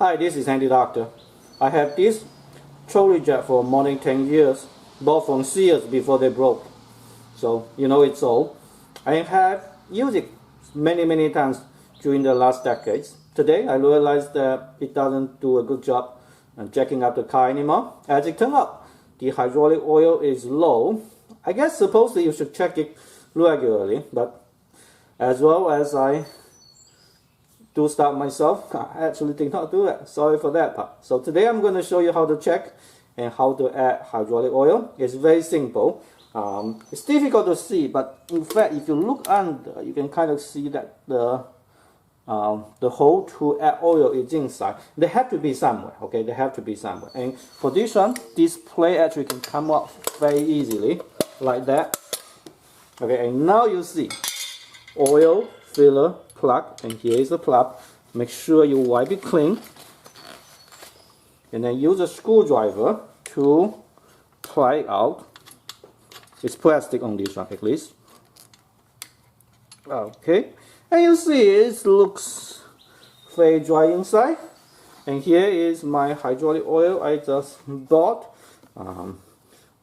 Hi, this is Andy Doctor. I have this trolley jet for more than 10 years, bought from Sears before they broke. So, you know it's old. I have used it many times during the last decades. Today, I realized that it doesn't do a good job jacking up the car anymore. As it turned out, the hydraulic oil is low. I guess supposedly you should check it regularly, but as well as I do start myself, I actually did not do that. Sorry for that part. So today I'm going to show you how to check and how to add hydraulic oil. It's very simple. It's difficult to see, but in fact if you look under, you can kind of see that the hole to add oil is inside. They have to be somewhere, okay? They have to be somewhere. And for this one, this plate actually can come off very easily, like that. Okay, and now you see oil filler plug, and here is the plug. Make sure you wipe it clean, and then use a screwdriver to pry it out. It's plastic on this one at least. Okay, and you see it looks very dry inside. And here is my hydraulic oil I just bought.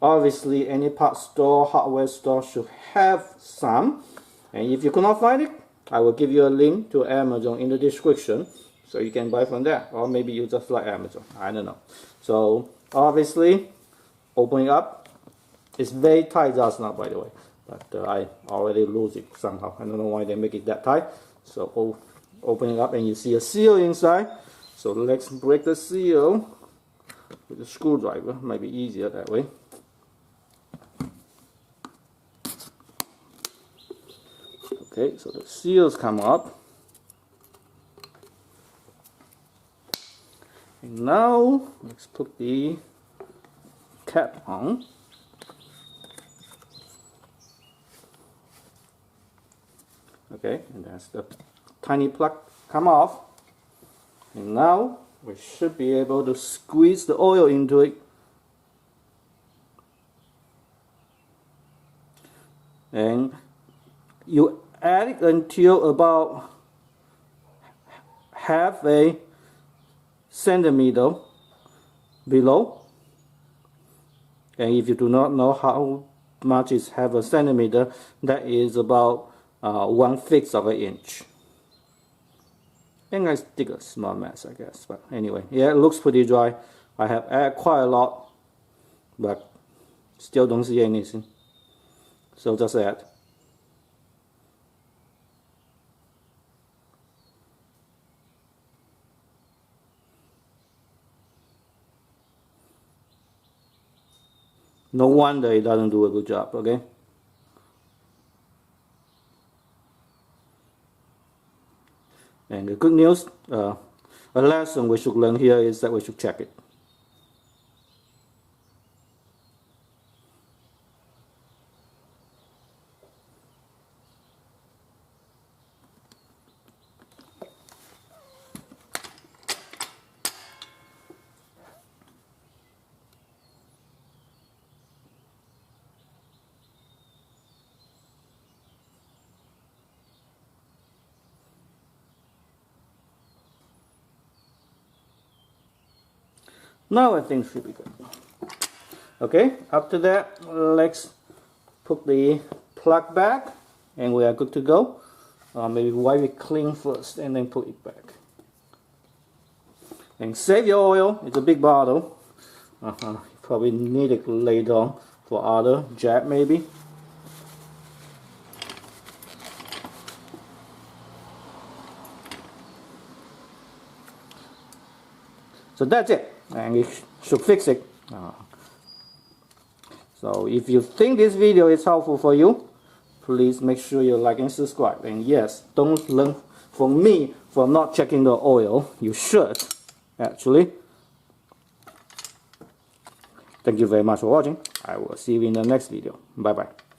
Obviously any parts store, hardware store should have some, and if you cannot find it, I will give you a link to Amazon in the description, so you can buy from there, or maybe you just like Amazon, I don't know. So obviously opening up, it's very tight just now, by the way, but I already lose it somehow. I don't know why they make it that tight. So opening up, and you see a seal inside. So let's break the seal with a screwdriver. Might be easier that way. Okay, so the seals come up. And now let's put the cap on. Okay, and that's the tiny plug come off. And now we should be able to squeeze the oil into it. And you add it until about half a centimeter below. And if you do not know how much is half a centimeter, that is about 1/5 of an inch. And I dig a small mess, I guess. But anyway, yeah, it looks pretty dry. I have added quite a lot, but still don't see anything. So just add. No wonder it doesn't do a good job, okay? And the good news, a lesson we should learn here is that we should check it. Now I think it should be good. Okay, after that, let's put the plug back, and we are good to go. Maybe wipe it clean first, and then put it back. And save your oil. It's a big bottle. You probably need it later on for other jet maybe. So that's it, and it should fix it. So if you think this video is helpful for you, please make sure you like and subscribe. And yes, don't learn from me for not checking the oil. You should, actually. Thank you very much for watching. I will see you in the next video. Bye bye.